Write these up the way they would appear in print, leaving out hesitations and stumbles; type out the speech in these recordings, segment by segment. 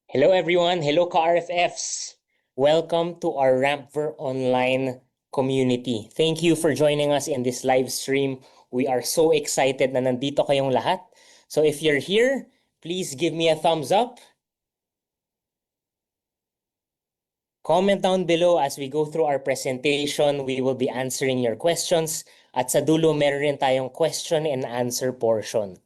Hello everyone, hello ka-RFFs. Welcome to our Rampver Online community. Thank you for joining us in this live stream. We are so excited na nandito kayong lahat. So if you're here, please give me a thumbs up. Comment down below as we go through our presentation. We will be answering your questions. At sa dulo, meron rin tayong question and answer portion.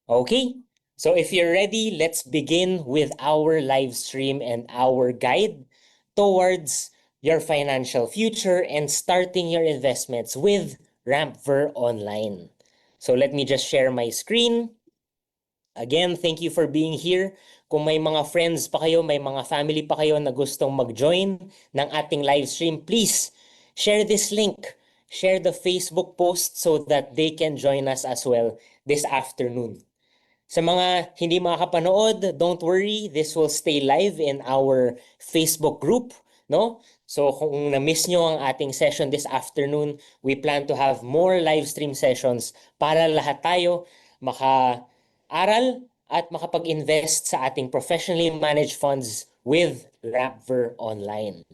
Okay, so if you're ready, let's begin with our live stream and our guide towards your financial future and starting your investments with Rampver Online. So let me just share my screen. Again, thank you for being here. Kung may mga friends pa kayo, may mga family pa kayo na gustong mag-join ng ating live stream, please share this link. Share the Facebook post so that they can join us as well this afternoon. Sa mga hindi makakapanood, don't worry, this will stay live in our Facebook group, no? So kung na-miss nyo ang ating session this afternoon, we plan to have more live stream sessions para lahat tayo maka-aral at makapag-invest sa ating professionally managed funds with Rampver Online.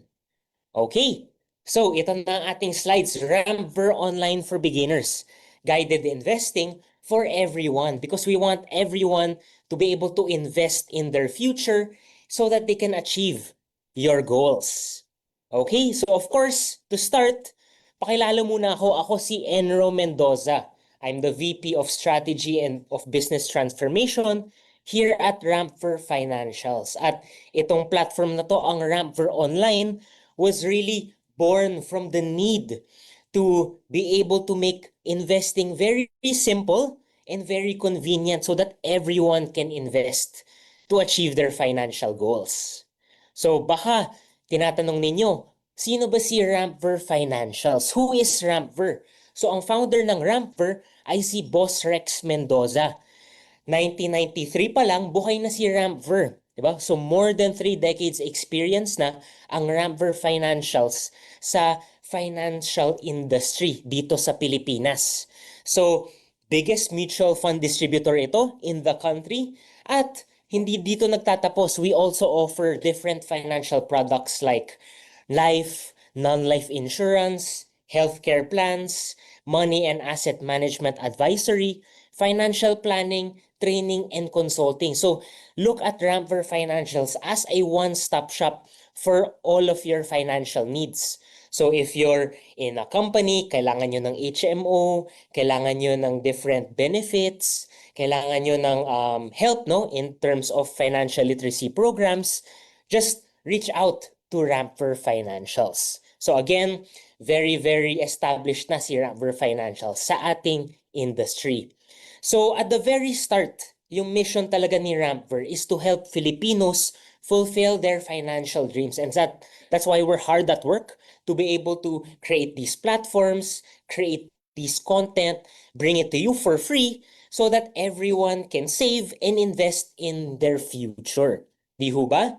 Okay, so ito na ang ating slides, Rampver Online for Beginners. Guided investing for everyone because we want everyone to be able to invest in their future so that they can achieve your goals. Okay, so of course, to start, pakilala muna ako. Ako si Enro Mendoza. I'm the VP of Strategy and of Business Transformation here at Rampver Financials. At itong platform na to, ang Rampver Online, was really born from the need to be able to make investing very simple and very convenient so that everyone can invest to achieve their financial goals. So baka tinatanong ninyo, sino ba si Rampver Financials? Who is Rampver? So ang founder ng Rampver ay si Boss Rex Mendoza. 1993 pa lang, buhay na si Rampver. Diba? So more than 3 decades experience na ang Rampver Financials sa financial industry dito sa Pilipinas. So biggest mutual fund distributor ito in the country. At hindi dito nagtatapos. We also offer different financial products like life, non-life insurance, healthcare plans, money and asset management advisory, financial planning, training, and consulting. So look at Rampver Financials as a one-stop shop for all of your financial needs. So if you're in a company, kailangan nyo ng HMO, kailangan nyo ng different benefits, kailangan nyo ng help no, in terms of financial literacy programs, just reach out to Rampver Financials. So again, very established na si Rampver Financials sa ating industry. So at the very start, yung mission talaga ni Rampver is to help Filipinos fulfill their financial dreams. And that's why we're hard at work to be able to create these platforms, create these content, bring it to you for free so that everyone can save and invest in their future. Di ho ba?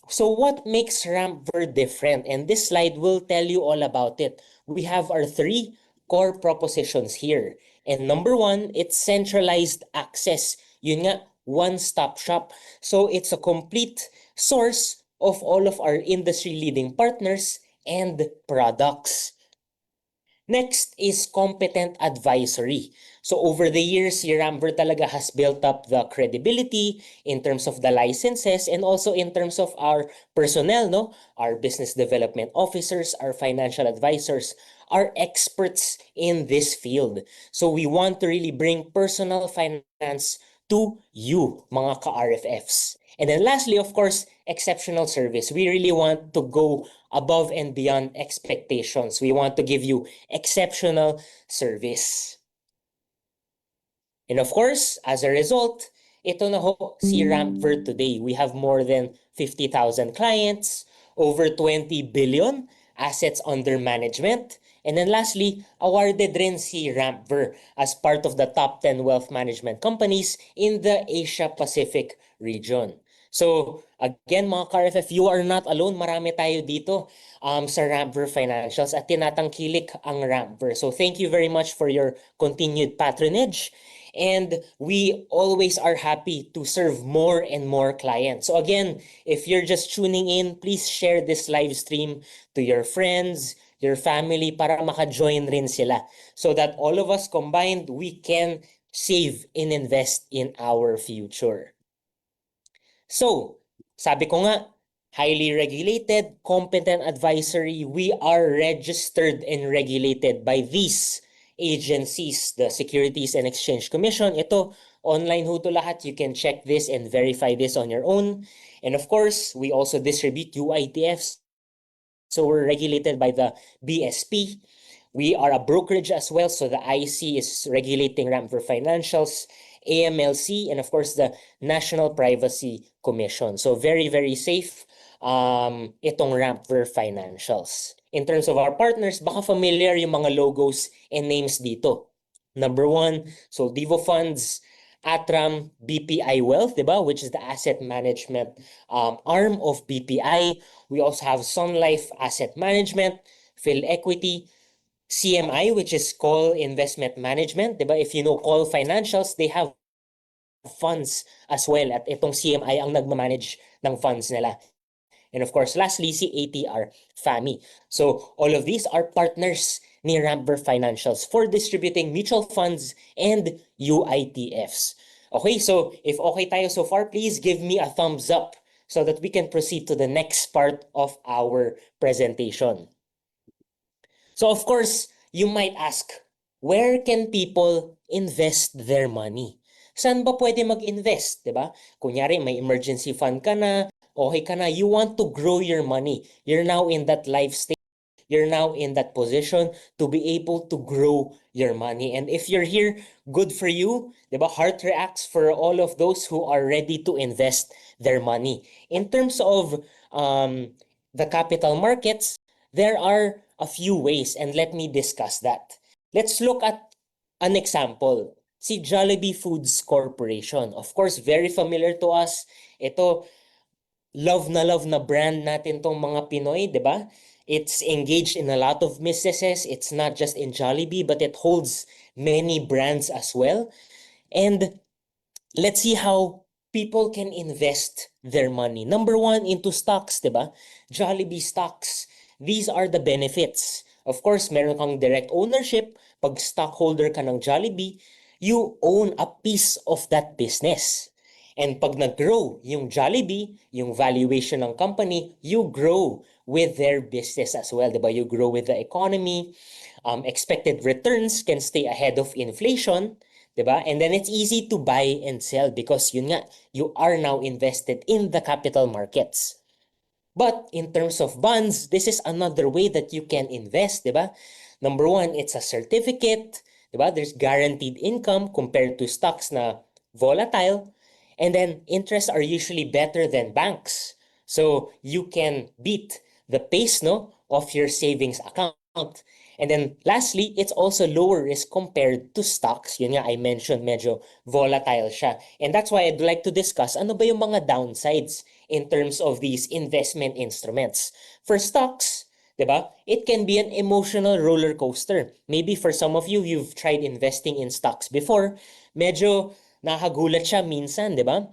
So what makes Rampver different? And this slide will tell you all about it. We have our 3 core propositions here. And number 1, it's centralized access. Yun nga, one-stop shop. So it's a complete source of all of our industry-leading partners and products. Next is competent advisory. So over the years, si Rampver talaga has built up the credibility in terms of the licenses and also in terms of our personnel, no? Our business development officers, our financial advisors, are experts in this field. So we want to really bring personal finance to you, mga ka-RFFs. And then lastly, of course, exceptional service. We really want to go above and beyond expectations. We want to give you exceptional service. And of course, as a result, ito na ho si Rampver today. We have more than 50,000 clients, over 20 billion assets under management. And then lastly, awarded rin si Rampver as part of the top 10 wealth management companies in the Asia-Pacific region. So again mga ka-RFF, you are not alone. Marami tayo dito sa Rampver Financials at tinatangkilik ang Rampver. So thank you very much for your continued patronage. and we always are happy to serve more and more clients. So again, if you're just tuning in, please share this live stream to your friends, your family, para maka-join rin sila. So that all of us combined, we can save and invest in our future. So, sabi ko nga, highly regulated, competent advisory, we are registered and regulated by these agencies, the Securities and Exchange Commission. Ito, online ho to lahat. You can check this and verify this on your own. And of course, we also distribute UITFs. So we're regulated by the BSP. We are a brokerage as well. So the IC is regulating Ramper Financials, AMLC, and of course the National Privacy Commission. So very, very safe itong Ramper Financials. In terms of our partners, baka familiar yung mga logos and names dito. Number one, Soldivo Funds, Atram, BPI Wealth, diba? Which is the asset management arm of BPI. We also have Sun Life Asset Management, Phil Equity, CMI, which is Call Investment Management, diba? If you know Call Financials, they have funds as well. At itong CMI ang nagmamanage ng funds nila. And of course, lastly, si ATR FAMI. So all of these are partners ni Ramper Financials for distributing mutual funds and UITFs. Okay, so if okay tayo so far, please give me a thumbs up so that we can proceed to the next part of our presentation. So of course, you might ask, where can people invest their money? Saan ba pwede mag-invest, 'di ba? Kunyari may emergency fund ka na, okay ka na, you want to grow your money. You're now in that life stage. You're now in that position to be able to grow your money. And if you're here, good for you. Diba? Heart reacts for all of those who are ready to invest their money. In terms of the capital markets, there are a few ways, and let me discuss that. Let's look at an example. Si Jollibee Foods Corporation. Of course, very familiar to us. Ito, love na brand natin tong mga Pinoy, di ba? It's engaged in a lot of businesses. It's not just in Jollibee, but it holds many brands as well. And let's see how people can invest their money. Number one, into stocks, di ba? Jollibee stocks. These are the benefits. Of course, meron kang direct ownership. Pag stockholder ka ng Jollibee, you own a piece of that business. And pag nag-grow yung Jollibee, yung valuation ng company, you grow with their business as well, diba? You grow with the economy. Expected returns can stay ahead of inflation, diba? And then it's easy to buy and sell because yun nga, you are now invested in the capital markets. But in terms of bonds, this is another way that you can invest, diba? Number one, it's a certificate, diba? There's guaranteed income compared to stocks na volatile. And then interests are usually better than banks. So you can beat the pace of your savings account. And then lastly, it's also lower risk compared to stocks. Yun nga, I mentioned medyo volatile siya. And that's why I'd like to discuss ano ba yung mga downsides in terms of these investment instruments. For stocks, diba? It can be an emotional roller coaster. Maybe for some of you, you've tried investing in stocks before. Medyo nakagulat siya minsan, di ba?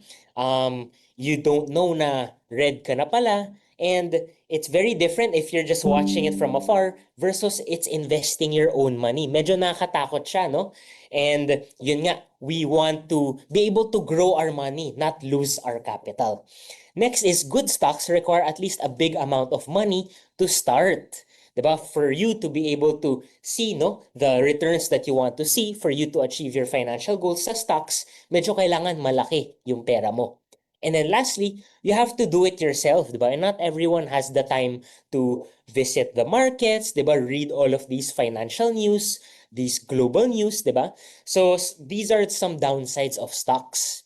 You don't know na red ka na pala. And it's very different if you're just watching it from afar versus it's investing your own money. Medyo nakakatakot siya, no? And yun nga, we want to be able to grow our money, not lose our capital. Next is good stocks require at least a big amount of money to start. Diba? For you to be able to see the returns that you want to see, for you to achieve your financial goals sa stocks, medyo kailangan malaki yung pera mo. And then lastly, you have to do it yourself, diba? And not everyone has the time to visit the markets, diba? Read all of these financial news, these global news, diba? So these are some downsides of stocks.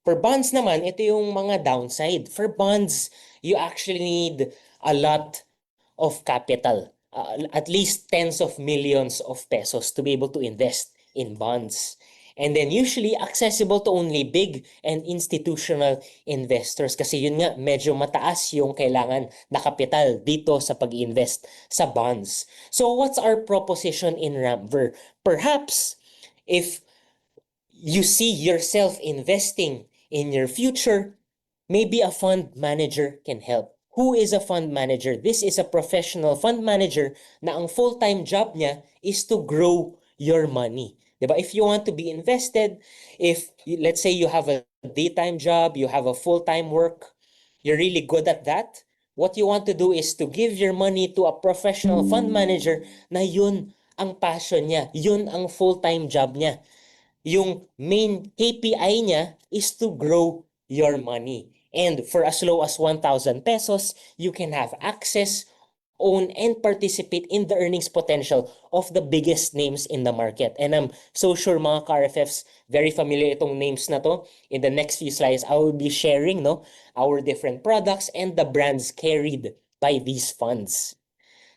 For bonds naman, ito yung mga downside. For bonds, you actually need a lot of capital, at least tens of millions of pesos to be able to invest in bonds. And then usually accessible to only big and institutional investors kasi yun nga medyo mataas yung kailangan na kapital dito sa pag-invest sa bonds. So what's our proposition in Ramver? Perhaps if you see yourself investing in your future, maybe a fund manager can help. Who is a fund manager? This is a professional fund manager na ang full-time job niya is to grow your money. Diba? If you want to be invested, let's say you have a daytime job, you have a full-time work, you're really good at that, what you want to do is to give your money to a professional fund manager na yun ang passion niya, yun ang full-time job niya. Yung main KPI niya is to grow your money. And for as low as 1,000 pesos, you can have access, own, and participate in the earnings potential of the biggest names in the market. And I'm so sure mga ka-RFFs, very familiar itong names na to. In the next few slides, I will be sharing our different products and the brands carried by these funds.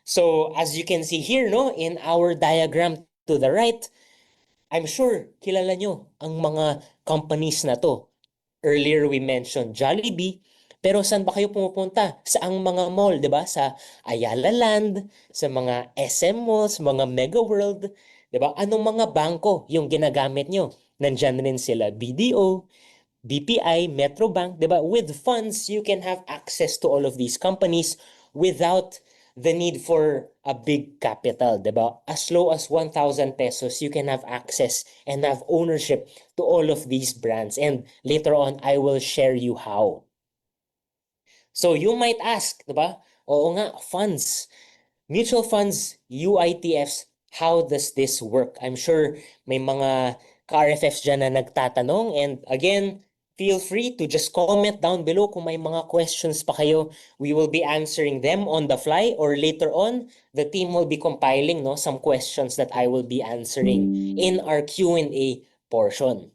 So as you can see here in our diagram to the right, I'm sure kilala nyo ang mga companies na to. Earlier we mentioned Jollibee, pero saan ba kayo pumupunta? Saang mga mall, 'di ba? Sa Ayala Land, sa mga SM malls, mga Mega World, 'di ba? Anong mga bangko yung ginagamit nyo? Nandiyan rin sila BDO, BPI, Metrobank, 'di ba? With funds, you can have access to all of these companies without the need for a big capital, 'di ba? As low as 1,000 pesos, you can have access and have ownership to all of these brands. And later on, I will share you how. So you might ask, 'di ba? Oo nga, funds. Mutual funds, UITFs, how does this work? I'm sure may mga ka-RFFs dyan na nagtatanong. And again, feel free to just comment down below kung may mga questions pa kayo. We will be answering them on the fly, or later on, the team will be compiling some questions that I will be answering in our Q&A portion.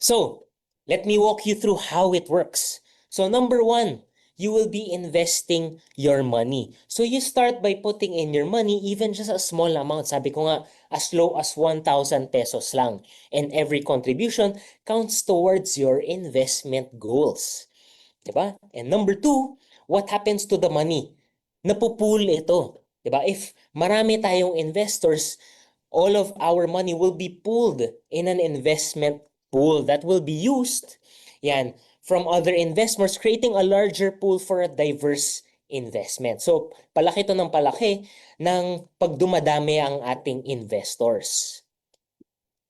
So, let me walk you through how it works. So number one, you will be investing your money. So you start by putting in your money, even just a small amount. Sabi ko nga, as low as 1,000 pesos lang. And every contribution counts towards your investment goals. Diba? And number two, what happens to the money? Napupool ito. Diba? If marami tayong investors, all of our money will be pooled in an investment pool that will be used from other investors, creating a larger pool for a diverse investment. So, palaki to ng palaki ng pag dumadami ang ating investors.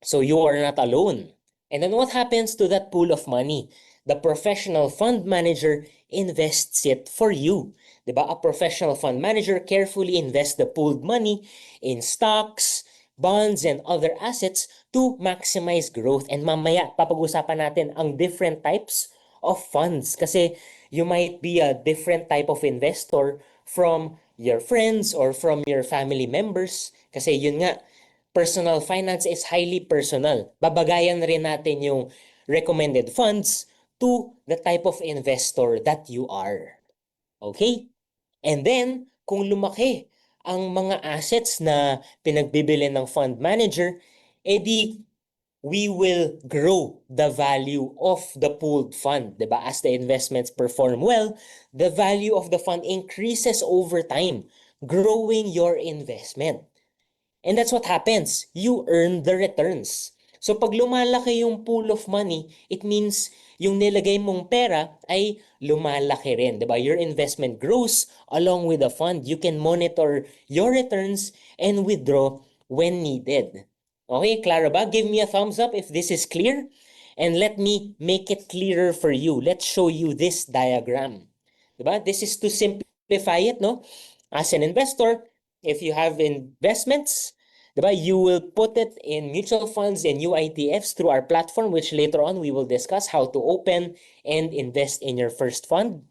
So, you are not alone. And then what happens to that pool of money? The professional fund manager invests it for you. Diba? A professional fund manager carefully invests the pooled money in stocks, bonds, and other assets to maximize growth. And mamaya, papag-usapan natin ang different types of funds. Kasi you might be a different type of investor from your friends or from your family members. Kasi yun nga, personal finance is highly personal. Babagayan rin natin yung recommended funds to the type of investor that you are. Okay? And then, kung lumaki ang mga assets na pinagbibili ng fund manager, edi we will grow the value of the pooled fund. Diba? As the investments perform well, the value of the fund increases over time, growing your investment. And that's what happens. You earn the returns. So pag lumalaki yung pool of money, it means yung nilagay mong pera ay lumalaki rin. Diba? Your investment grows along with the fund. You can monitor your returns and withdraw when needed. Okay, Clara ba? Give me a thumbs up if this is clear. And let me make it clearer for you. Let's show you this diagram. Diba? This is to simplify it, no? As an investor, if you have investments, diba, you will put it in mutual funds and UITFs through our platform, which later on we will discuss how to open and invest in your first fund.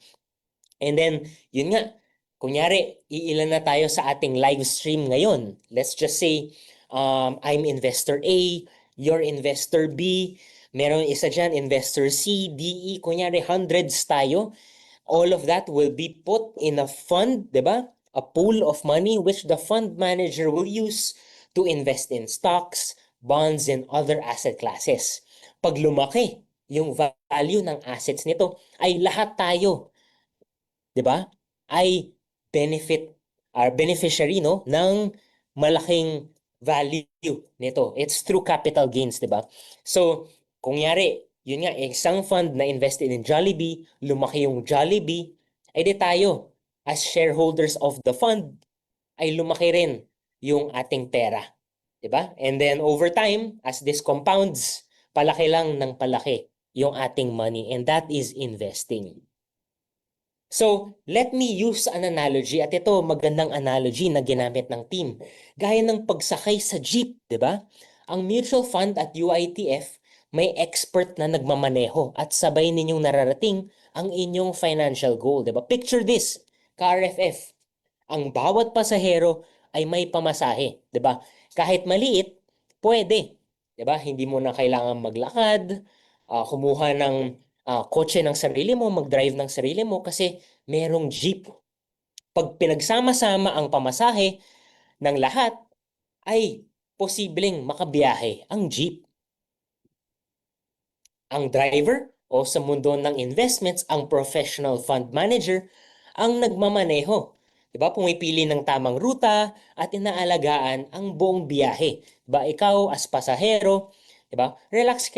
And then, yun nga, kunyari, iilan na tayo sa ating live stream ngayon. Let's just say, I'm investor A, you're investor B, meron isa dyan, investor C, D, E, kunyari hundreds tayo. All of that will be put in a fund, diba? A pool of money which the fund manager will use to invest in stocks, bonds, and other asset classes. Pag lumaki yung value ng assets nito, ay lahat tayo, di ba, ay beneficiary ng malaking value nito. It's through capital gains, di ba? So, kung yari, yun nga, isang fund na invested in Jollibee, lumaki yung Jollibee, ay di tayo, as shareholders of the fund, ay lumaki rin yung ating pera. Di ba? And then over time, as this compounds, palaki lang ng palaki yung ating money. And that is investing. So, let me use an analogy at ito magandang analogy na ginamit ng team. Gaya ng pagsakay sa jeep, 'di ba? Ang mutual fund at UITF may expert na nagmamaneho at sabay ninyong nararating ang inyong financial goal, 'di ba? Picture this, ka-RFF. Ang bawat pasahero ay may pamasahe, 'di ba? Kahit maliit, pwede, 'di ba? Hindi mo na kailangan maglakad, kumuha ng kotse ng sarili mo, mag-drive ng sarili mo kasi merong jeep. Pag pinagsama-sama ang pamasahe ng lahat, ay posibleng makabiyahe ang jeep. Ang driver o sa mundo ng investments, ang professional fund manager ang nagmamaneho. Diba? Pumipili ng tamang ruta at inaalagaan ang buong biyahe. Diba? Ikaw as pasahero, diba? Relax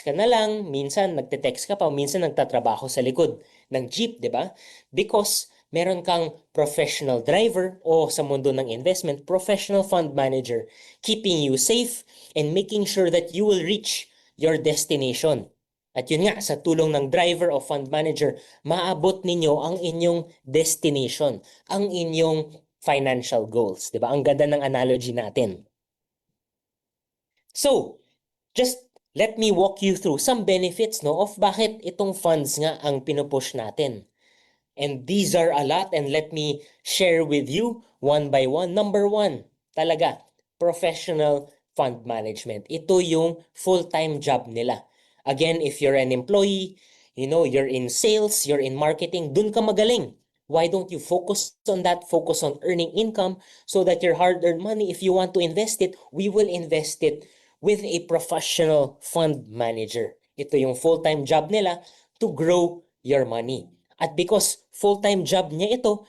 ka na lang, minsan nagte-text ka pa, minsan nagtatrabaho sa likod ng jeep, diba? Because meron kang professional driver o sa mundo ng investment, professional fund manager keeping you safe and making sure that you will reach your destination. At yun nga, sa tulong ng driver o fund manager, maabot ninyo ang inyong destination, ang inyong financial goals. Diba? Ang ganda ng analogy natin. So, just let me walk you through some benefits no, of bakit itong funds nga ang pinupush natin. And these are a lot and let me share with you one by one. Number one, talaga, professional fund management. Ito yung full-time job nila. Again, if you're an employee, you're in sales, you're in marketing, dun ka magaling. Why don't you focus on that? Focus on earning income so that your hard-earned money, if you want to invest it, we will invest it with a professional fund manager. Ito yung full-time job nila to grow your money. At because full-time job niya ito,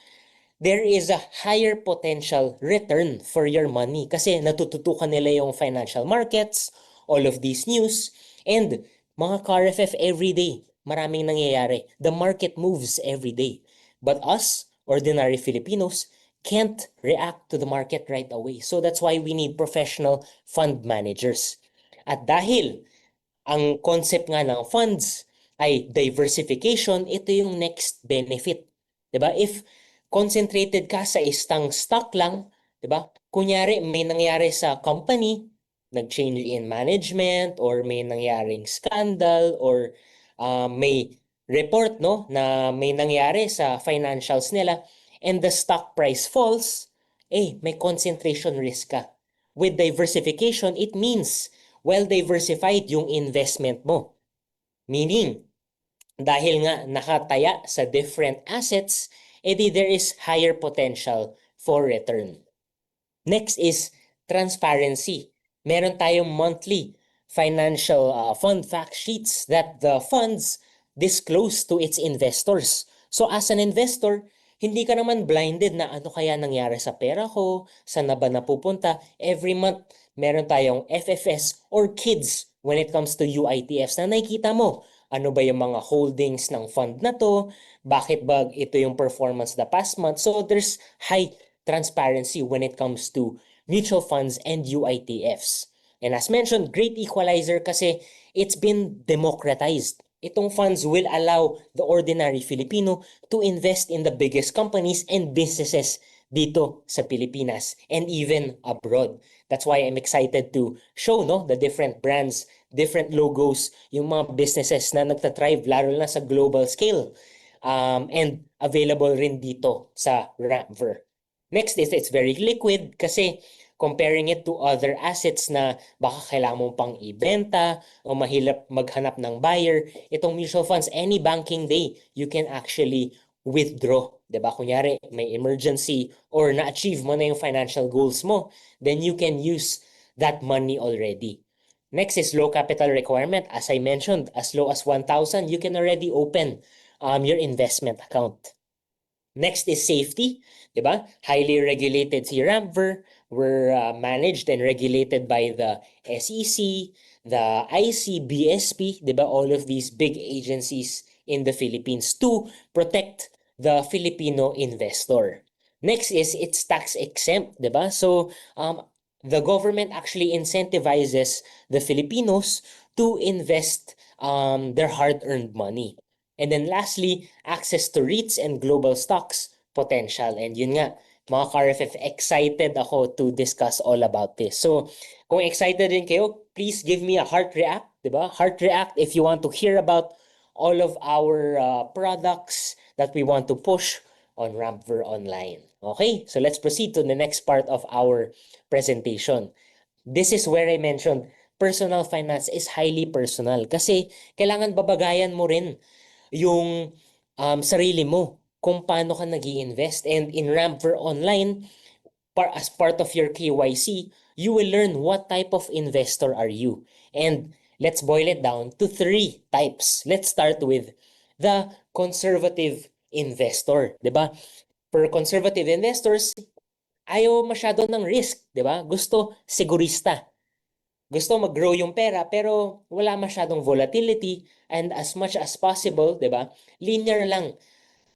there is a higher potential return for your money kasi natututukan nila yung financial markets, all of these news, and mga ka-RFF every day, maraming nangyayari. The market moves every day. But us, ordinary Filipinos, can't react to the market right away. So that's why we need professional fund managers. At dahil ang concept nga ng funds ay diversification, ito yung next benefit. 'Di ba? If concentrated ka sa isang stock lang, 'di ba? Kunyari may nangyari sa company, nag-change in management or may nangyaring scandal or may report no na may nangyari sa financials nila and the stock price falls, may concentration risk ka. With diversification, it means well diversified yung investment mo. Meaning, dahil nga nakataya sa different assets, edi there is higher potential for return. Next is transparency. Meron tayong monthly financial fund fact sheets that the funds disclose to its investors. So as an investor, hindi ka naman blinded na ano kaya nangyari sa pera ko, saan na ba napupunta. Every month, meron tayong FFS or KIDS when it comes to UITFs na nakikita mo. Ano ba yung mga holdings ng fund na to? Bakit ba ito yung performance the past month? So there's high transparency when it comes to mutual funds and UITFs. And as mentioned, great equalizer kasi it's been democratized. Itong funds will allow the ordinary Filipino to invest in the biggest companies and businesses dito sa Pilipinas and even abroad. That's why I'm excited to show the different brands, different logos, yung mga businesses na nagtatrive lalo na sa global scale and available rin dito sa Ramver. Next is it's very liquid kasi comparing it to other assets na baka kailangan mong pang ibenta o mahirap maghanap ng buyer, itong mutual funds, any banking day, you can actually withdraw. Diba? Kunyari, may emergency or na-achieve mo na yung financial goals mo, then you can use that money already. Next is low capital requirement. As I mentioned, as low as 1,000, you can already open your investment account. Next is safety, 'di ba? Highly regulated si Ramver, were managed and regulated by the SEC, the ICBSP, di ba? All of these big agencies in the Philippines to protect the Filipino investor. Next is it's tax exempt, di ba? So the government actually incentivizes the Filipinos to invest their hard-earned money. And then lastly, access to REITs and global stocks potential. And yun nga, mga ka-RFF, excited ako to discuss all about this. So, kung excited din kayo, please give me a heart react, di ba? Heart react if you want to hear about all of our products that we want to push on Rampver Online. Okay, so let's proceed to the next part of our presentation. This is where I mentioned personal finance is highly personal kasi kailangan babagayan mo rin yung sarili mo kung paano ka nag-i-invest. And in Rampver Online, as part of your KYC, you will learn what type of investor are you. And let's boil it down to 3 types. Let's start with the conservative investor, 'di ba? For conservative investors, ayaw masyado ng risk, 'di ba? Gusto sigurista. Gusto mag-grow yung pera pero wala masyadong volatility and as much as possible, 'di ba? Linear lang.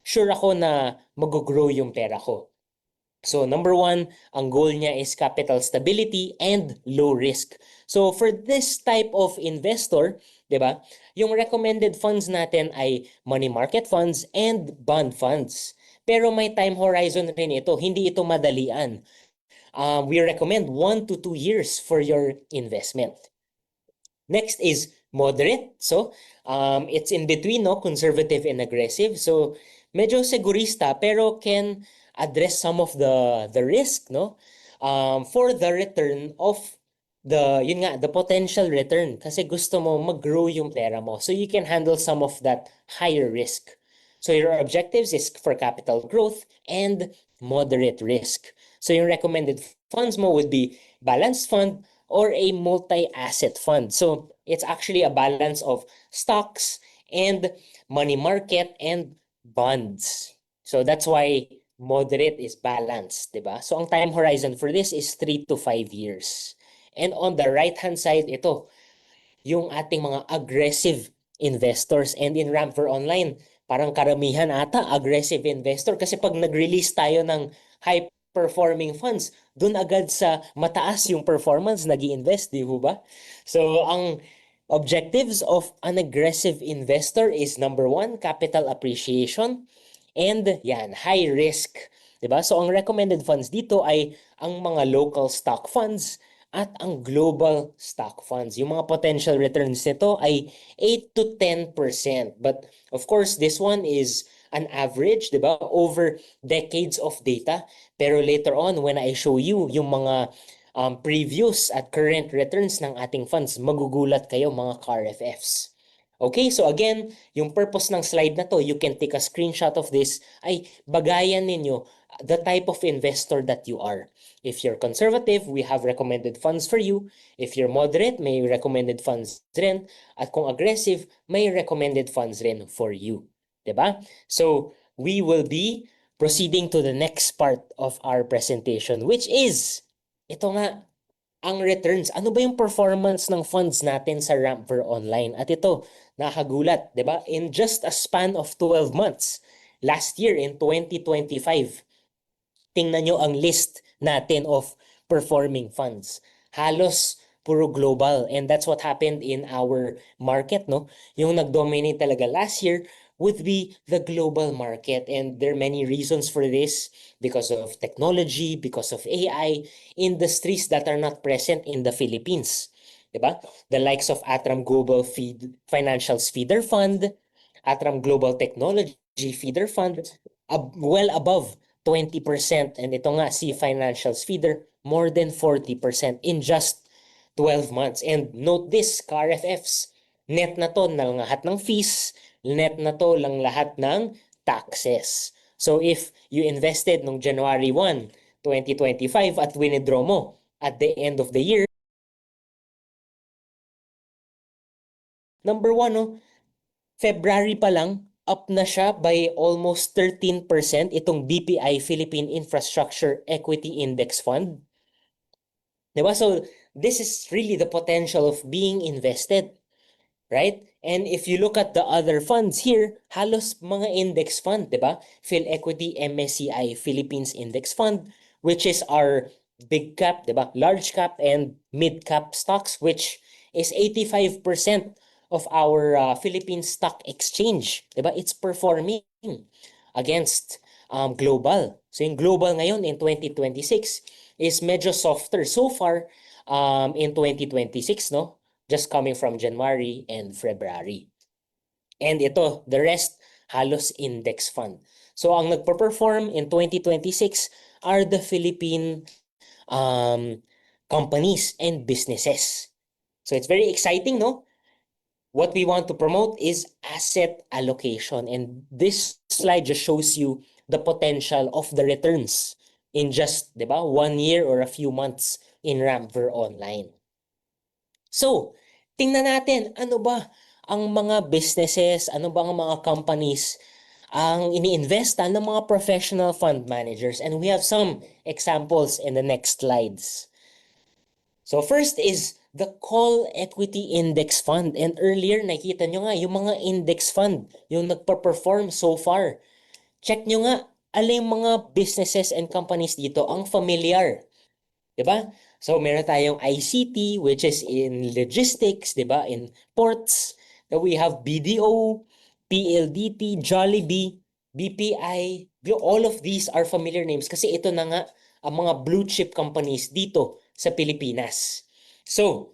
Sure ako na mag-grow yung pera ko. So number 1, ang goal niya is capital stability and low risk. So for this type of investor, 'di ba? Yung recommended funds natin ay money market funds and bond funds. Pero may time horizon rin ito, hindi ito madalian. We recommend 1 to 2 years for your investment. Next is moderate. So, it's in between, no? Conservative and aggressive. So, medyo segurista pero can address some of the risk, no? For the return of yun nga, the potential return. Kasi gusto mo mag-grow yung pera mo. So, you can handle some of that higher risk. So, your objectives is for capital growth and moderate risk. So, yung recommended funds mo would be balanced fund, or a multi-asset fund. So it's actually a balance of stocks and money market and bonds. So that's why moderate is balanced, di ba? So ang time horizon for this is 3 to 5 years. And on the right-hand side, ito, yung ating mga aggressive investors. And in Rampver Online, parang karamihan ata aggressive investor kasi pag nag-release tayo ng high performing funds, dun agad sa mataas yung performance nag-i-invest, di ba? So, ang objectives of an aggressive investor is number 1, capital appreciation, and yan, high risk. Diba? So, ang recommended funds dito ay ang mga local stock funds at ang global stock funds. Yung mga potential returns nito ay 8 to 10%. But of course, this one is an average, 'di ba? Over decades of data. Pero later on when I show you yung mga previous at current returns ng ating funds, magugulat kayo mga ka-RFFs. Okay, so again, yung purpose ng slide na to, you can take a screenshot of this, ay bagayan ninyo the type of investor that you are. If you're conservative, we have recommended funds for you. If you're moderate, may recommended funds rin. At kung aggressive, may recommended funds rin for you. Diba? So, we will be proceeding to the next part of our presentation, which is, ito nga, ang returns. Ano ba yung performance ng funds natin sa Rampver Online? At ito, nakagulat, 'di ba? In just a span of 12 months, last year in 2025, tingnan nyo ang list natin of performing funds. Halos puro global, and that's what happened in our market, no? Yung nag-dominate talaga last year would be the global market, and there are many reasons for this, because of technology, because of AI, industries that are not present in the Philippines. Diba? The likes of Atram Global Financials Feeder Fund, Atram Global Technology Feeder Fund, well above 20%. And ito nga, si Financials Feeder, more than 40% in just 12 months. And note this, ka-RFFs, net na to ng lahat ng fees, net na to lang lahat ng taxes. So if you invested nung January 1, 2025 at winidraw mo at the end of the year, number 1, no, February pa lang, up na siya by almost 13% itong BPI Philippine Infrastructure Equity Index Fund. Diba? So this is really the potential of being invested, right? And if you look at the other funds here, halos mga index fund, diba? PhilEquity MSCI Philippines Index Fund, which is our big cap, diba? Large cap and mid cap stocks, which is 85% of our Philippine stock exchange, diba? It's performing against global. So yung global ngayon in 2026 is medyo softer so far in 2026, no? Just coming from January and February. And ito, the rest, halos index fund. So ang nagpo-perform in 2026 are the Philippine companies and businesses. So it's very exciting, no? What we want to promote is asset allocation. And this slide just shows you the potential of the returns in just, di ba, 1 year or a few months in Ramper Online. So, tingnan natin, ano ba ang mga businesses, ano ba ang mga companies ang ini-investa ng mga professional fund managers. And we have some examples in the next slides. So first is the Call Equity Index Fund. And earlier, nakita nyo nga, yung mga index fund, yung nagpa-perform so far. Check nyo nga, alin mga businesses and companies dito ang familiar. Diba? So meron tayong ICT, which is in logistics, diba? In ports. We have BDO, PLDT, Jollibee, BPI. All of these are familiar names kasi ito na nga ang mga blue chip companies dito sa Pilipinas. So,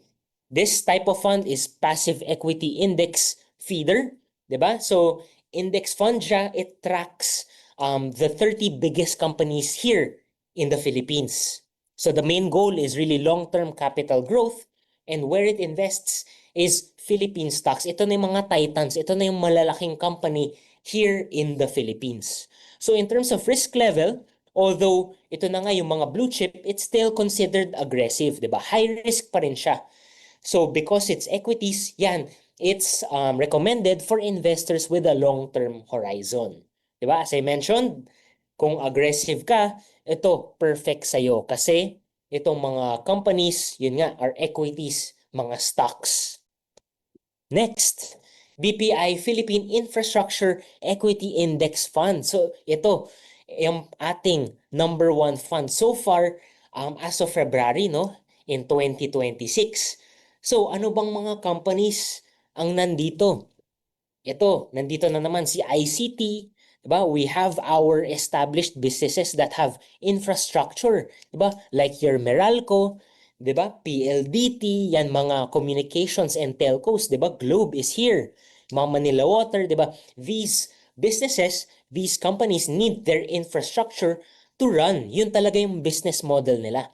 this type of fund is passive equity index feeder, 'di ba? So, index fund siya, it tracks the 30 biggest companies here in the Philippines. So, the main goal is really long-term capital growth, and where it invests is Philippine stocks. Ito na yung mga titans, ito na yung malalaking company here in the Philippines. So, in terms of risk level, although ito na nga yung mga blue chip, it's still considered aggressive, 'di ba? High risk pa rin siya. So because it's equities, yan, it's recommended for investors with a long-term horizon. 'Di ba? As I mentioned, kung aggressive ka, ito perfect sa'yo kasi itong mga companies, yun nga, are equities, mga stocks. Next, BPI Philippine Infrastructure Equity Index Fund. So ito, yung ating number one fund so far as of February, no, in 2026. So ano bang mga companies ang nandito? Ito, nandito na naman si ICT, diba? We have our established businesses that have infrastructure, diba? Like your Meralco, diba? PLDT, yan mga communications and telcos, diba? Globe is here. Mga Manila Water, diba? These businesses, these companies need their infrastructure to run. Yun talaga yung business model nila.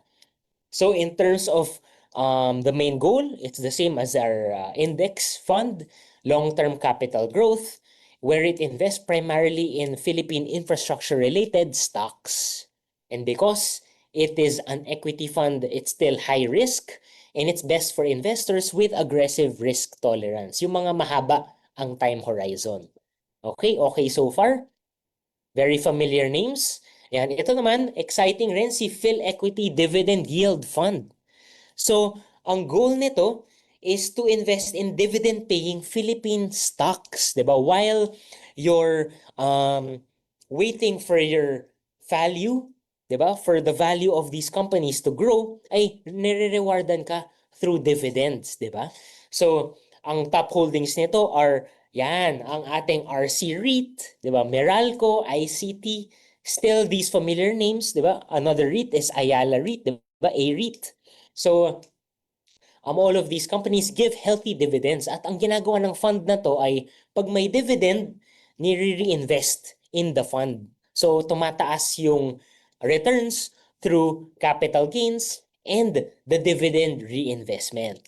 So in terms of the main goal, it's the same as our index fund, long-term capital growth, where it invests primarily in Philippine infrastructure-related stocks. And because it is an equity fund, it's still high risk, and it's best for investors with aggressive risk tolerance. Yung mga mahaba ang time horizon. Okay so far? Very familiar names. Yan, ito naman, exciting rin si PhilEquity Dividend Yield Fund. So, ang goal nito is to invest in dividend-paying Philippine stocks, 'di ba? While you're waiting for your value, 'di ba? For the value of these companies to grow, ay nire-rewardan ka through dividends, 'di ba? So, ang top holdings nito are yan, ang ating RC REIT, 'di ba? Meralco, ICT, still these familiar names, 'di ba? Another REIT is Ayala REIT, 'di ba? A-REIT. So, all of these companies give healthy dividends. At ang ginagawa ng fund na to ay pag may dividend, nire-reinvest in the fund. So, tumataas yung returns through capital gains and the dividend reinvestment.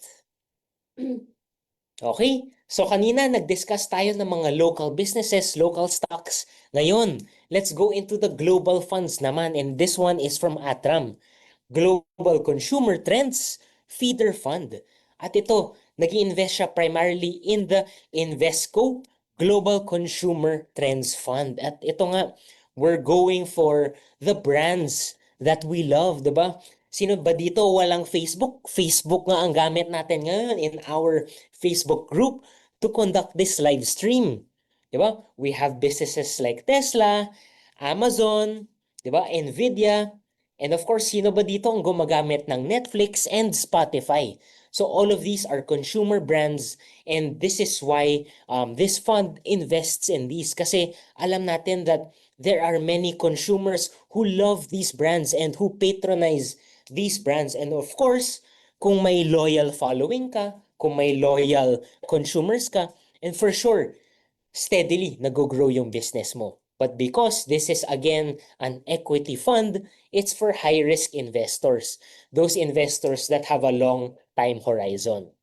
Okay, so kanina nag-discuss tayo ng mga local businesses, local stocks. Ngayon, let's go into the global funds naman, and this one is from Atram. Global Consumer Trends Feeder Fund. At ito, nag-invest siya primarily in the Invesco Global Consumer Trends Fund. At ito nga, we're going for the brands that we love, 'di ba? Sino ba dito walang Facebook? Facebook nga ang gamit natin ngayon in our Facebook group to conduct this live stream. Diba? We have businesses like Tesla, Amazon, diba? Nvidia, and of course, sino ba dito ang gumagamit ng Netflix and Spotify? So all of these are consumer brands, and this is why this fund invests in these kasi alam natin that there are many consumers who love these brands and who patronize these brands. And of course, kung may loyal following ka, kung may loyal consumers ka, and for sure, steadily nag-grow yung business mo. But because this is again an equity fund, it's for high-risk investors. Those investors that have a long time horizon.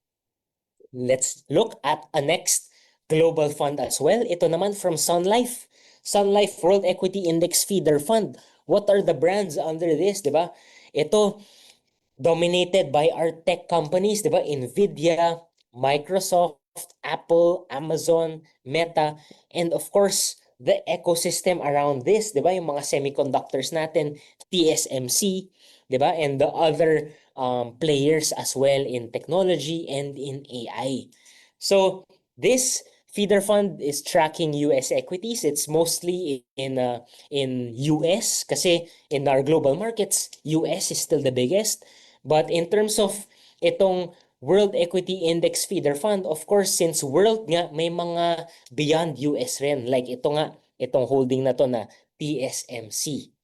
Let's look at a next global fund as well. Ito naman from Sun Life. Sun Life World Equity Index Feeder Fund. What are the brands under this, di ba? Ito, dominated by our tech companies, di ba? Nvidia, Microsoft, Apple, Amazon, Meta, and of course, the ecosystem around this, di ba? Yung mga semiconductors natin, TSMC, di ba? And the other players as well in technology and in AI. So this feeder fund is tracking US equities. It's mostly in US kasi in our global markets, US is still the biggest. But in terms of itong World Equity Index Feeder Fund, of course, since world nga, may mga beyond US rin. Like ito nga, itong holding na to na TSMC.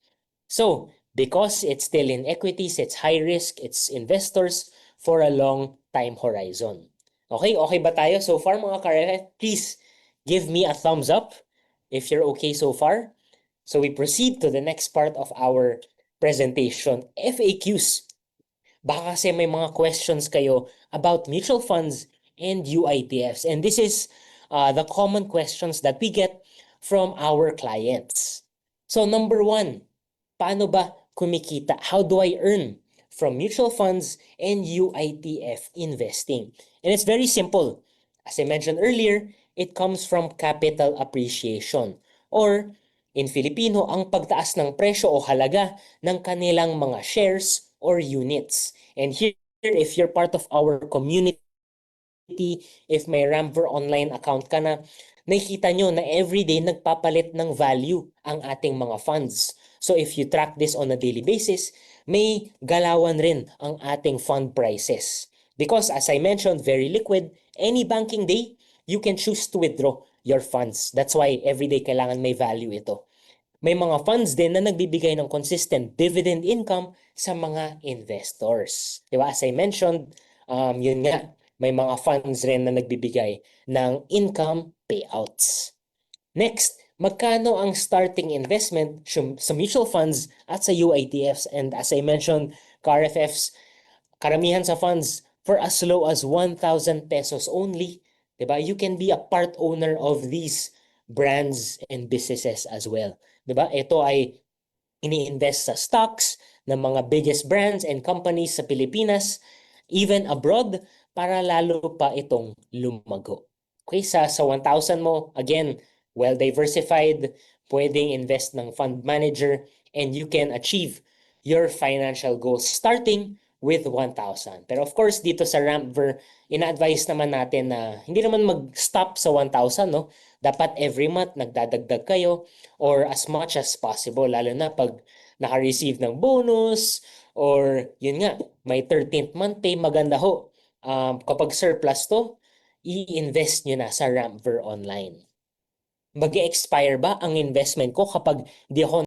So, because it's still in equities, it's high risk, it's investors for a long time horizon. Okay, okay ba tayo so far mga ka-RFF? Please give me a thumbs up if you're okay so far. So we proceed to the next part of our presentation, FAQs. Baka kasi may mga questions kayo about mutual funds and UITFs. And this is the common questions that we get from our clients. So number one, paano ba kumikita? How do I earn from mutual funds and UITF investing? And it's very simple. As I mentioned earlier, it comes from capital appreciation or in Filipino, ang pagtaas ng presyo o halaga ng kanilang mga shares or units. And here, if you're part of our community, if may Ramver online account ka na, nakikita nyo na everyday nagpapalit ng value ang ating mga funds. So if you track this on a daily basis, may galawan rin ang ating fund prices. Because as I mentioned, very liquid, any banking day, you can choose to withdraw your funds. That's why everyday kailangan may value ito. May mga funds din na nagbibigay ng consistent dividend income sa mga investors. Diba? As I mentioned, yun nga, may mga funds rin na nagbibigay ng income payouts. Next, magkano ang starting investment sa mutual funds at sa UITFs? And as I mentioned, KRFFs, karamihan sa funds for as low as 1,000 pesos only. Diba? You can be a part owner of these brands and businesses as well. Diba? Ito ay ini-invest sa stocks ng mga biggest brands and companies sa Pilipinas, even abroad, para lalo pa itong lumago. Okay, sa 1,000 mo, again, well-diversified, pwedeng invest ng fund manager, and you can achieve your financial goals starting with 1,000. Pero of course, dito sa Ramver, ina-advise naman natin na hindi naman mag-stop sa 1,000, no? Dapat every month nagdadagdag kayo or as much as possible, lalo na pag naka-receive ng bonus or yun nga, may 13th month pay, maganda ho. Kapag surplus to, i-invest nyo na sa Ramver Online. Mag-expire ba ang investment ko kapag di ako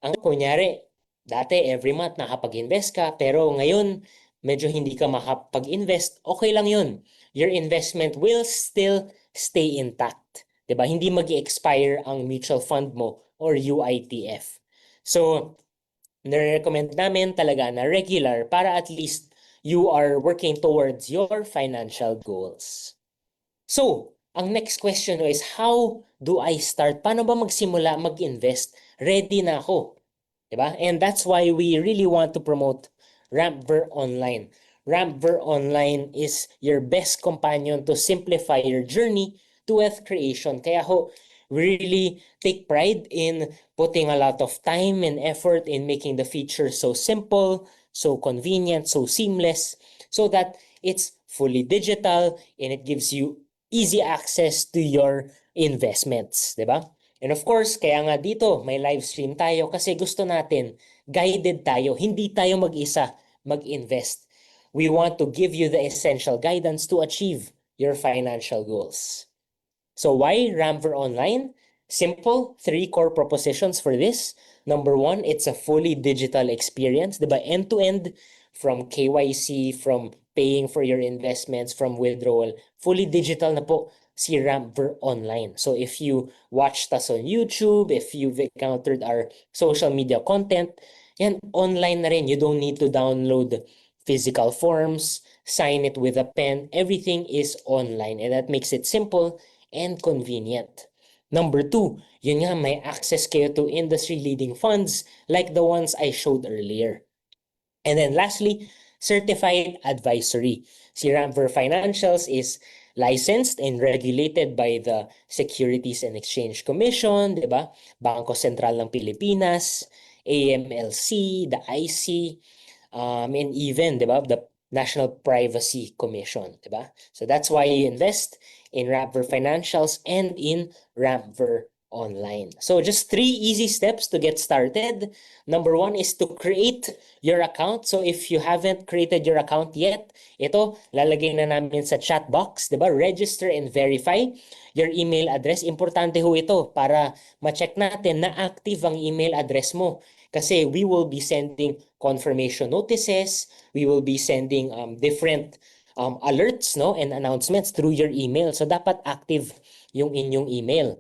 ang kunyari, dati every month nakapag-invest ka, pero ngayon medyo hindi ka makapag-invest, okay lang yun. Your investment will still stay intact. 'Di ba? Hindi mag-expire ang mutual fund mo or UITF. So, nire-recommend namin talaga na regular para at least you are working towards your financial goals. So, ang next question is, how do I start? Paano ba magsimula mag-invest? Ready na ako. Diba? And that's why we really want to promote Ramver Online. Ramver Online is your best companion to simplify your journey to wealth creation. Kaya ho, we really take pride in putting a lot of time and effort in making the feature so simple, so convenient, so seamless, so that it's fully digital and it gives you easy access to your investments, di ba? And of course, kaya nga dito may live stream tayo kasi gusto natin guided tayo, hindi tayo mag-isa mag-invest. We want to give you the essential guidance to achieve your financial goals. So why Ramver Online? Simple, three core propositions for this. Number one, it's a fully digital experience, diba? End-to-end, from KYC, from paying for your investments, from withdrawal, fully digital na po si Ramver Online. So if you watched us on YouTube, if you've encountered our social media content, yan, online na rin. You don't need to download physical forms, sign it with a pen. Everything is online and that makes it simple and convenient. Number two, yun nga, may access kayo to industry-leading funds like the ones I showed earlier. And then lastly, certified advisory. Si Ramver Financials is licensed and regulated by the Securities and Exchange Commission, di ba? Bangko Sentral ng Pilipinas, AMLC, the IC, and even, di ba, the National Privacy Commission, di ba? So that's why you invest in Ramver Financials and in Ramver Online. So just 3 easy steps to get started. Number one is to create your account. So if you haven't created your account yet, ito, lalagay na namin sa chat box, di ba? Register and verify your email address. Importante ho ito para ma-check natin na active ang email address mo. Kasi we will be sending confirmation notices, we will be sending different alerts, no, and announcements through your email. So dapat active yung inyong email.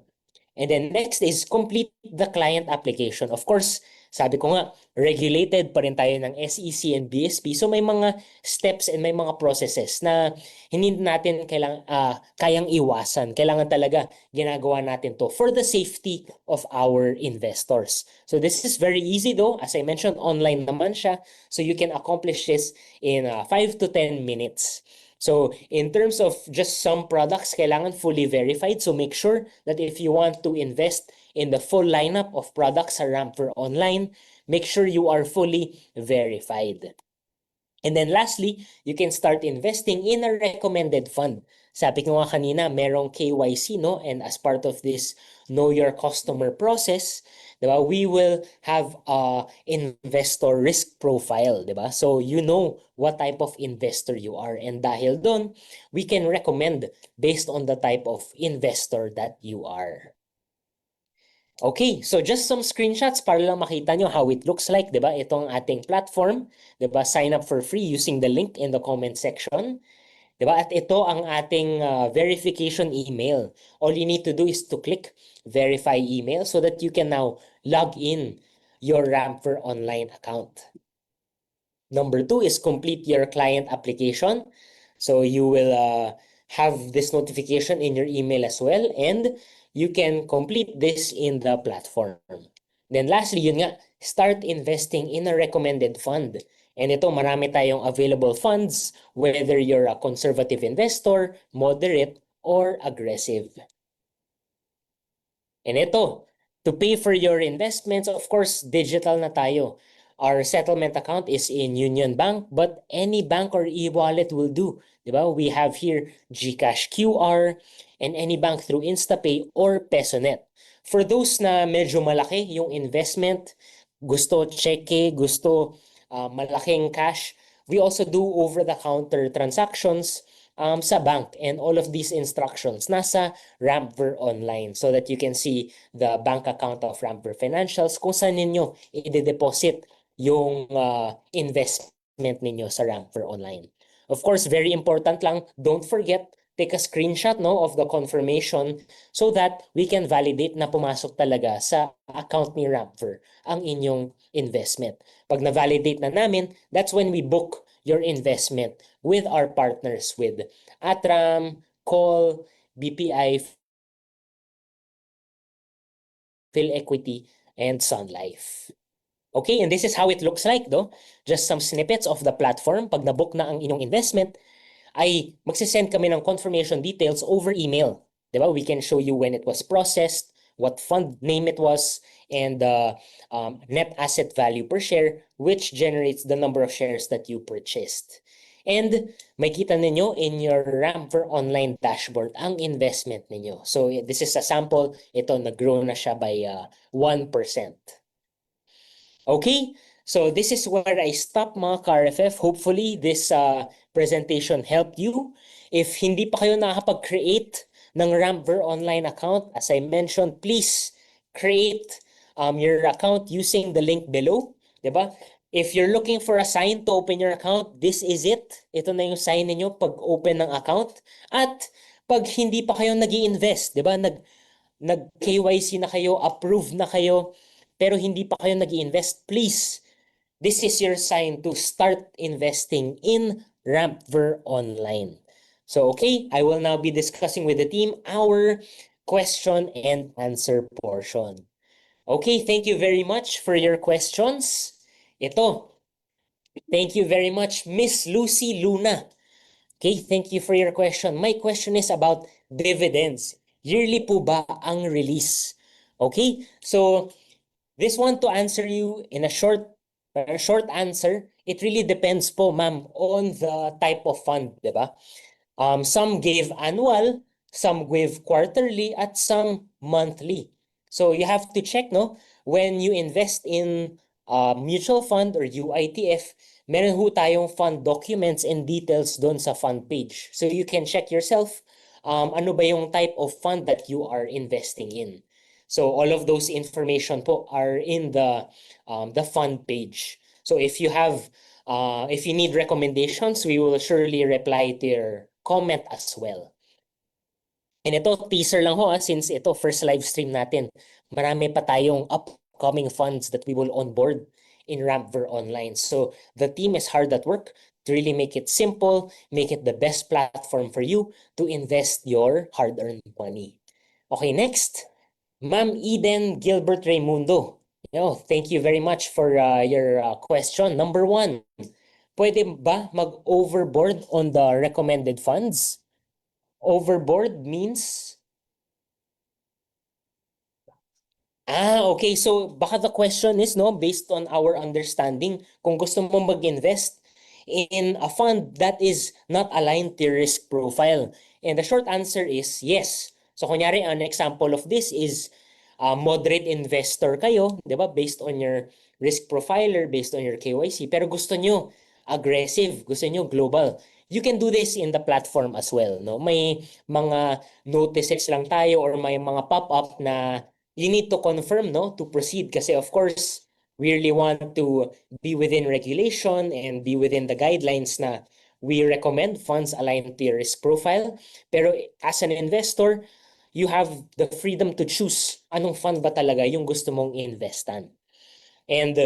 And then next is complete the client application. Of course, sabi ko nga, regulated pa rin tayo ng SEC and BSP. So may mga steps and may mga processes na hindi natin kayang iwasan. Kailangan talaga ginagawa natin to for the safety of our investors. So this is very easy though. As I mentioned, online naman siya. So you can accomplish this in 5 to 10 minutes. So in terms of just some products, kailangan fully verified. So make sure that if you want to invest in the full lineup of products sa Ramver Online, make sure you are fully verified. And then lastly, you can start investing in a recommended fund. Sabi ko nga kanina, merong KYC, no? And as part of this Know Your Customer process, diba, we will have a investor risk profile, diba? So you know what type of investor you are. And dahil doon, we can recommend based on the type of investor that you are. Okay, so just some screenshots para lang makita nyo how it looks like, di ba? Ito ang ating platform, di ba? Sign up for free using the link in the comment section. Di ba? At ito ang ating verification email. All you need to do is to click verify email so that you can now log in your Ramver Online account. Number two is complete your client application. So you will have this notification in your email as well, and you can complete this in the platform. Then lastly, yun nga, start investing in a recommended fund. And ito, marami tayong available funds, whether you're a conservative investor, moderate, or aggressive. And ito, to pay for your investments, of course, digital na tayo. Our settlement account is in Union Bank, but any bank or e-wallet will do. Diba? We have here GCash QR and any bank through InstaPay or PesoNet. For those na medyo malaki yung investment, gusto cheque, gusto malaking cash, we also do over-the-counter transactions sa bank, and all of these instructions nasa Ramver Online so that you can see the bank account of Ramver Financials kung saan ninyo i-deposit yung investment ninyo sa Ramver Online. Of course, very important lang, don't forget, take a screenshot, no, of the confirmation so that we can validate na pumasok talaga sa account ni Ramver ang inyong investment. Pag na-validate na namin, that's when we book your investment with our partners with Atram, Call, BPI, PhilEquity, and Sun Life. Okay, and this is how it looks like, no? Just some snippets of the platform. Pag nabook na ang inyong investment, ay magsisend kami ng confirmation details over email. Diba? We can show you when it was processed, what fund name it was, and the net asset value per share, which generates the number of shares that you purchased. And makita ninyo in your Ramper online dashboard ang investment ninyo. So this is a sample. Ito, nag-grow na siya by 1%. Okay, so this is where I stop mga ka-RFF. Hopefully, this presentation helped you. If hindi pa kayo nakakapag-create ng Ramper online account, as I mentioned, please create your account using the link below. Diba? If you're looking for a sign to open your account, this is it. Ito na yung sign ninyo pag open ng account. At pag hindi pa kayo nag-i-invest, diba? Nag-KYC na kayo, approved na kayo, pero hindi pa kayo nag-i-invest, please, this is your sign to start investing in Rampver Online. So, okay, I will now be discussing with the team our question and answer portion. Okay, thank you very much for your questions. Ito, thank you very much, Miss Lucy Luna. Okay, thank you for your question. My question is about dividends. Yearly po ba ang release? Okay, so this one to answer you in a short answer, it really depends po, ma'am, on the type of fund, di ba? Some give annual, some give quarterly, at some monthly. So you have to check, no? When you invest in mutual fund or UITF, meron ho tayong fund documents and details doon sa fund page. So you can check yourself, ano ba yung type of fund that you are investing in. So all of those information po are in the fund page. So if you have if you need recommendations, we will surely reply to your comment as well. And ito, teaser lang ho since ito first live stream natin. Marami pa tayong upcoming funds that we will onboard in Rampver Online. So the team is hard at work to really make it simple, make it the best platform for you to invest your hard-earned money. Okay, next. Ma'am Eden Gilbert Raimundo. Thank you very much for your question. Number 1, pwede ba mag-overboard on the recommended funds? Overboard means? Okay. So baka the question is, no, based on our understanding, kung gusto mo mag-invest in a fund that is not aligned to your risk profile. And the short answer is yes. So kunyari, an example of this is moderate investor kayo, di ba? Based on your risk profiler, based on your KYC. Pero gusto nyo aggressive, gusto nyo global. You can do this in the platform as well, no? May mga notices lang tayo or may mga pop-up na you need to confirm, no, to proceed. Kasi of course, we really want to be within regulation and be within the guidelines na we recommend funds aligned to your risk profile. Pero as an investor, you have the freedom to choose anong fund ba talaga yung gusto mong investan. And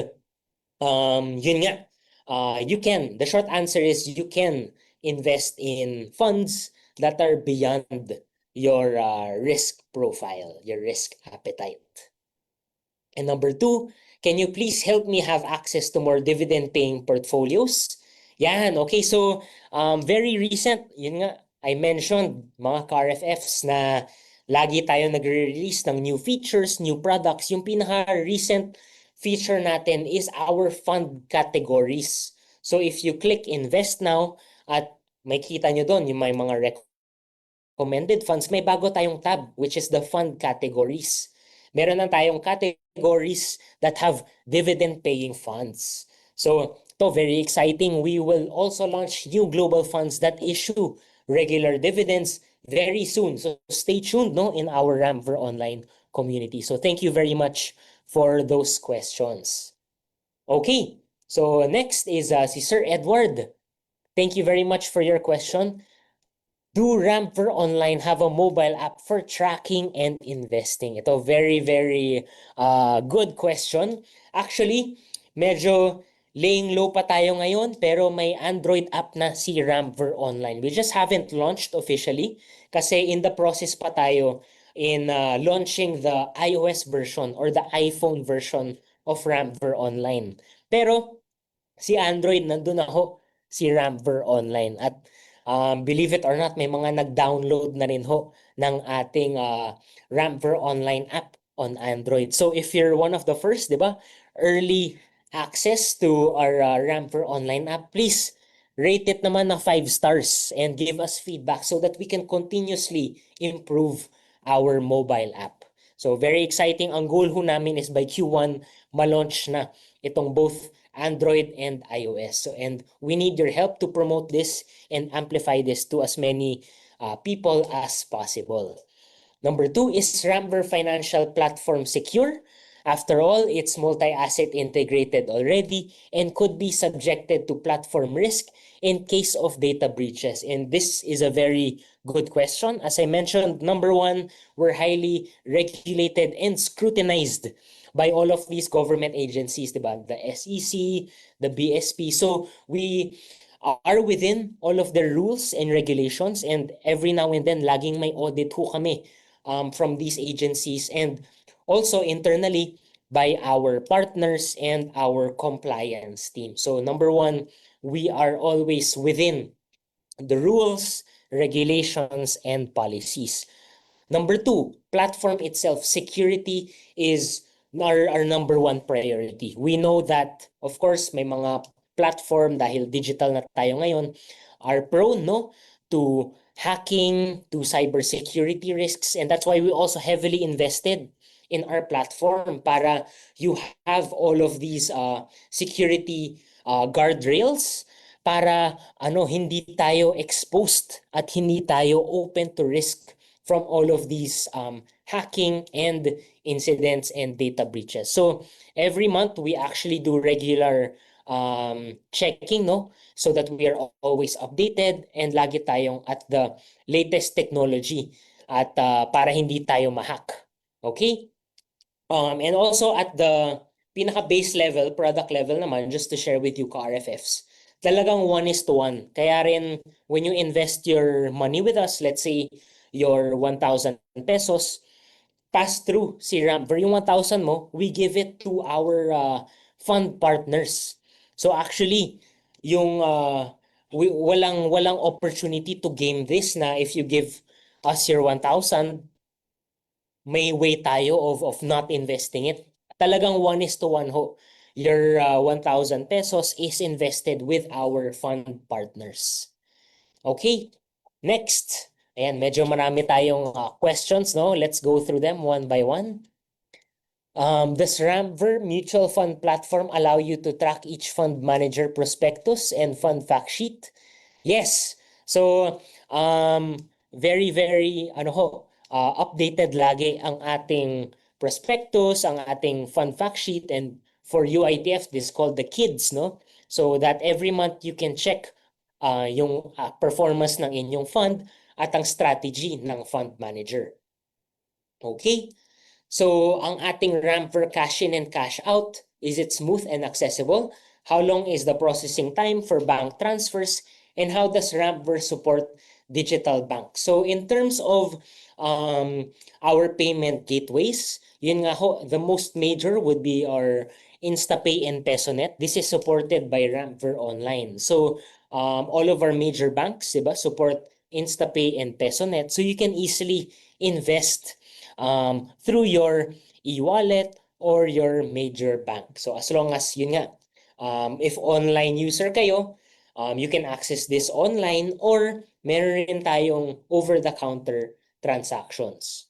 yun nga, the short answer is you can invest in funds that are beyond your risk profile, your risk appetite. And number 2, can you please help me have access to more dividend-paying portfolios? Yan, okay. So, very recent, yun nga, I mentioned mga ka-RFFs na lagi tayo nagre-release ng new features, new products. Yung pinaka-recent feature natin is our fund categories. So, if you click Invest Now, at makita nyo doon yung may mga recommended funds, may bago tayong tab, which is the fund categories. Meron na tayong categories that have dividend-paying funds. So, to very exciting. We will also launch new global funds that issue regular dividends very soon. So, stay tuned, no, in our Rampver Online community. So, thank you very much for those questions. Okay, so next is si Sir Edward. Thank you very much for your question. Do Rampver Online have a mobile app for tracking and investing? Ito, very, very good question. Actually, medyo laying low pa tayo ngayon, pero may Android app na si Rampver Online. We just haven't launched officially kasi in the process pa tayo in launching the iOS version or the iPhone version of Ramver Online. Pero si Android, nandun na ho si Ramver Online. At believe it or not, may mga nag-download na rin ho ng ating Ramver Online app on Android. So if you're one of the first, di ba, early access to our Ramver Online app, please rate it naman na 5 stars and give us feedback so that we can continuously improve our mobile app. So very exciting. Ang goal ho namin is by Q1, ma-launch na itong both Android and iOS. So, and we need your help to promote this and amplify this to as many people as possible. Number 2 is Ramver Financial Platform Secure. After all, it's multi-asset integrated already and could be subjected to platform risk in case of data breaches. And this is a very good question. As I mentioned, number 1, we're highly regulated and scrutinized by all of these government agencies, diba? The SEC, the BSP. So we are within all of their rules and regulations, and every now and then laging may audit ho kami from these agencies and also internally by our partners and our compliance team. So number 1, we are always within the rules, regulations, and policies. Number 2, platform itself, security is our number 1 priority. We know that, of course, may mga platform dahil digital na tayo ngayon are prone no to hacking, to cybersecurity risks, and that's why we also heavily invested in our platform para you have all of these security guardrails para hindi tayo exposed at hindi tayo open to risk from all of these hacking and incidents and data breaches. So every month we actually do regular checking, no, so that we are always updated and lagi tayong at the latest technology at para hindi tayo ma-hack. Okay? And also at the pinaka-base level, product level naman, just to share with you ka-RFFs, talagang 1:1. Kaya rin, when you invest your money with us, let's say your 1,000 pesos, pass through si Ramver, yung 1,000 mo, we give it to our fund partners. So actually, yung walang opportunity to game this na if you give us your 1,000, may way tayo of not investing it. Talagang 1:1 ho. Your 1,000 pesos is invested with our fund partners. Okay, next. Ayan, medyo marami tayong questions, no? Let's go through them one by one. Does Ramver mutual fund platform allow you to track each fund manager prospectus and fund fact sheet? Yes. So, very, very, updated lagi ang ating prospectus, ang ating fund fact sheet, and for UITF, this is called the KIDS, no? So that every month you can check yung performance ng inyong fund at ang strategy ng fund manager. Okay? So, ang ating Ramver cash in and cash out, is it smooth and accessible? How long is the processing time for bank transfers? And how does Ramver support digital bank? So, in terms of our payment gateways, yun nga ho, the most major would be our InstaPay and PesoNet. This is supported by Ramver Online. So, all of our major banks, diba, support InstaPay and PesoNet. So, you can easily invest through your e-wallet or your major bank. So as long as yun nga, if online user kayo, you can access this online or meron rin tayong over-the-counter transactions.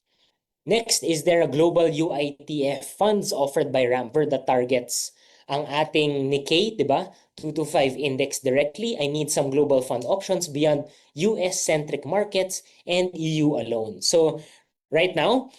Next, is there a global UITF funds offered by Ramver that targets ang ating Nikkei, diba? 225 index directly. I need some global fund options beyond US-centric markets and EU alone. So right now,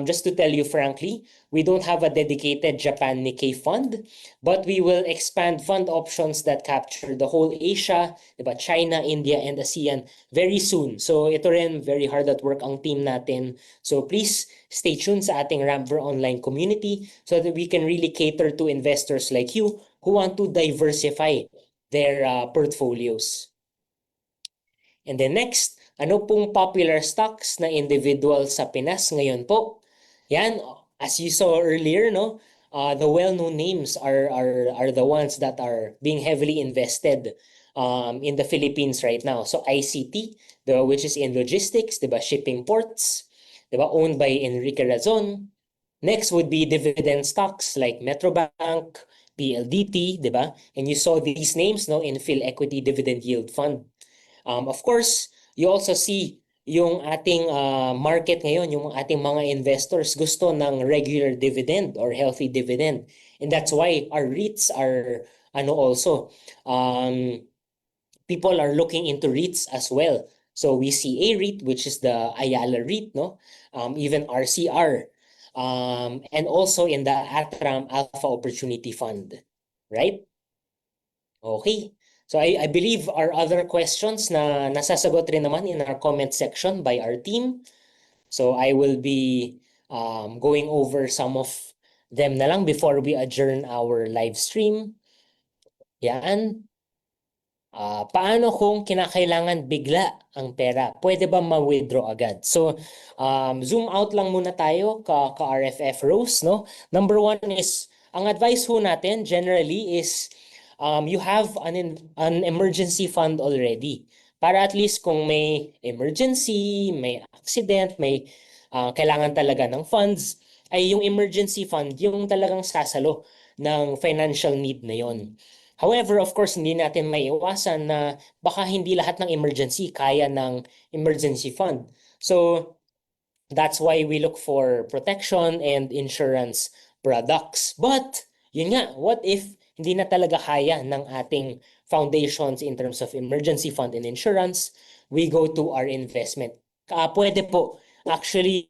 just to tell you frankly, we don't have a dedicated Japan Nikkei fund, but we will expand fund options that capture the whole Asia, diba, China, India, and ASEAN very soon. So ito rin, very hard at work ang team natin. So please stay tuned sa ating Ramver online community so that we can really cater to investors like you who want to diversify their portfolios. And then next, ano pong popular stocks na individual sa Pinas ngayon po? Yan, as you saw earlier, no? the well-known names are the ones that are being heavily invested in the Philippines right now. So ICT, which is in logistics, diba? Shipping ports, diba? Owned by Enrique Razon. Next would be dividend stocks like Metrobank, PLDT, diba? And you saw these names, no, in PhilEquity Dividend Yield Fund. Of course, you also see yung ating market ngayon, yung ating mga investors gusto ng regular dividend or healthy dividend. And that's why our REITs are also people are looking into REITs as well. So we see A-REIT, which is the Ayala REIT, no? Even RCR. And also in the Atram Alpha Opportunity Fund, right? Okay. So I believe our other questions na nasasagot rin naman in our comment section by our team. So I will be going over some of them na lang before we adjourn our live stream. Yan. Paano kung kinakailangan bigla ang pera? Pwede ba ma-withdraw agad? So, zoom out lang muna tayo ka-RFF Rose, no? Number one is, ang advice ho natin generally is you have an emergency fund already. Para at least kung may emergency, may accident, may kailangan talaga ng funds, ay yung emergency fund yung talagang sasalo ng financial need na yon. However, of course, hindi natin maiiwasan na baka hindi lahat ng emergency kaya ng emergency fund. So, that's why we look for protection and insurance products. But, yun nga, what if hindi na talaga kaya ng ating foundations in terms of emergency fund and insurance? We go to our investment. Pwede po. Actually,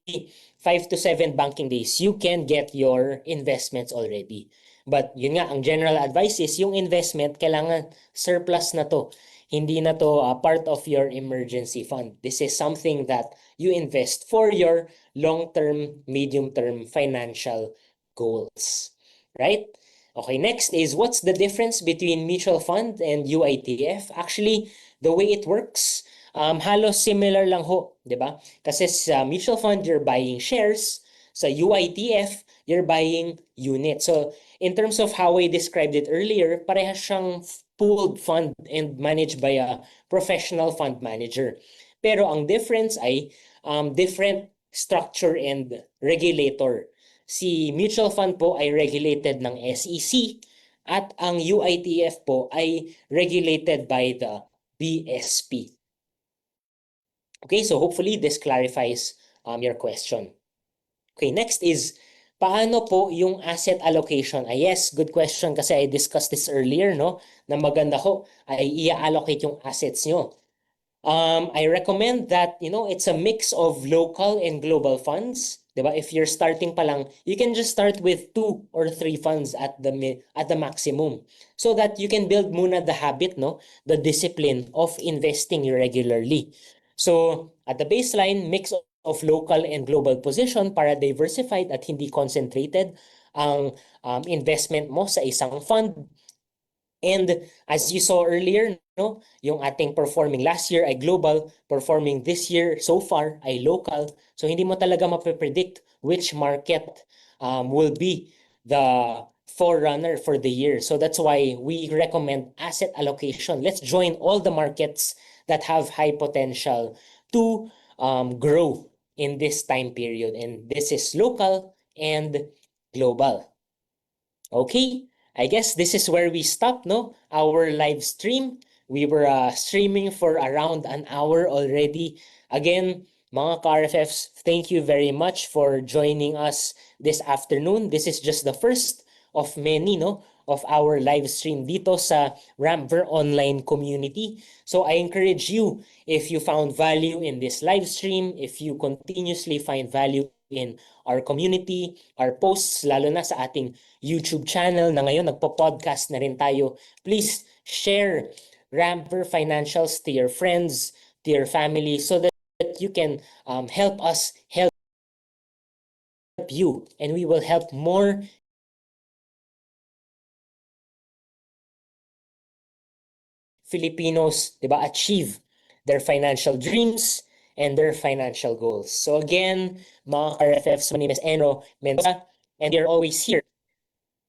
5 to 7 banking days, you can get your investments already. But yun nga, ang general advice is yung investment, kailangan surplus na to. Hindi na to part of your emergency fund. This is something that you invest for your long-term, medium-term financial goals. Right? Okay, next is what's the difference between mutual fund and UITF? Actually, the way it works, halos similar lang ho, di ba? Kasi sa mutual fund, you're buying shares. Sa UITF, you're buying units. So, in terms of how I described it earlier, parehas siyang pooled fund and managed by a professional fund manager. Pero ang difference ay different structure and regulator. Si mutual fund po ay regulated ng SEC at ang UITF po ay regulated by the BSP. Okay, so hopefully this clarifies your question. Okay, next is paano po yung asset allocation? Yes, good question kasi I discussed this earlier, no? Na maganda ho ay i-allocate yung assets nyo. I recommend that, it's a mix of local and global funds. Diba? If you're starting pa lang, you can just start with 2 or 3 funds at the maximum so that you can build muna the habit, no? The discipline of investing regularly. So, at the baseline, mix of local and global position para diversified at hindi concentrated ang investment mo sa isang fund. And as you saw earlier, no, yung ating performing last year ay global, performing this year so far ay local. So hindi mo talaga mape-predict which market will be the forerunner for the year. So that's why we recommend asset allocation. Let's join all the markets that have high potential to grow in this time period. And this is local and global. Okay, I guess this is where we stop, no? Our live stream. We were streaming for around an hour already. Again, mga ka-RFFs, thank you very much for joining us this afternoon. This is just the first of many, no? Of our live stream dito sa Ramver online community. So I encourage you, if you found value in this live stream, if you continuously find value in our community, our posts, lalo na sa ating YouTube channel na ngayon nagpo-podcast na rin tayo, please share Ramper Financials to your friends, to your family, so that you can help us help you, and we will help more Filipinos, diba, achieve their financial dreams and their financial goals. So again, mga RFFs, my name is Enro Mendoza, and we are always here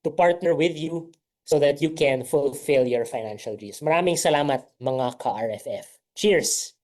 to partner with you so that you can fulfill your financial dreams. Maraming salamat mga ka-RFF. Cheers!